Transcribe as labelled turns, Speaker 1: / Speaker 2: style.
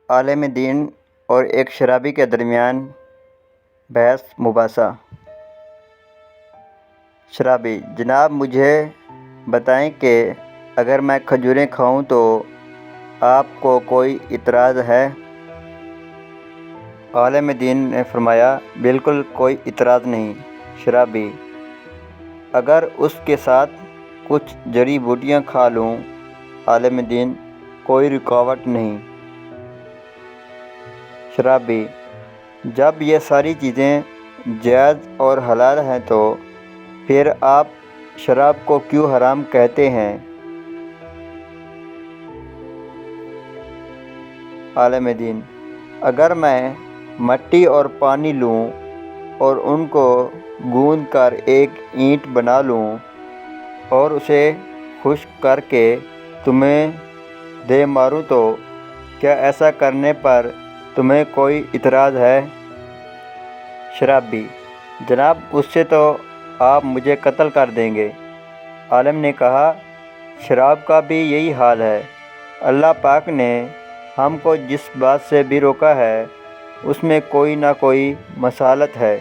Speaker 1: عالم دین اور ایک شرابی کے درمیان بحث مباحثہ۔ شرابی: جناب مجھے بتائیں کہ اگر میں کھجوریں کھاؤں تو آپ کو کوئی اعتراض ہے؟ عالم دین نے فرمایا، بالکل کوئی اعتراض نہیں۔ شرابی: اگر اس کے ساتھ کچھ جڑی بوٹیاں کھا لوں؟ عالم دین: کوئی رکاوٹ نہیں۔ شرابی: جب یہ ساری چیزیں جائز اور حلال ہیں تو پھر آپ شراب کو کیوں حرام کہتے ہیں؟ عالم دین: اگر میں مٹی اور پانی لوں اور ان کو گوندھ کر ایک اینٹ بنا لوں اور اسے خشک کر کے تمہیں دے ماروں تو کیا ایسا کرنے پر تمہیں کوئی اعتراض ہے؟ شرابی: جناب اس سے تو آپ مجھے قتل کر دیں گے۔ عالم نے کہا، شراب کا بھی یہی حال ہے۔ اللہ پاک نے ہم کو جس بات سے بھی روکا ہے اس میں کوئی نہ کوئی مصلحت ہے۔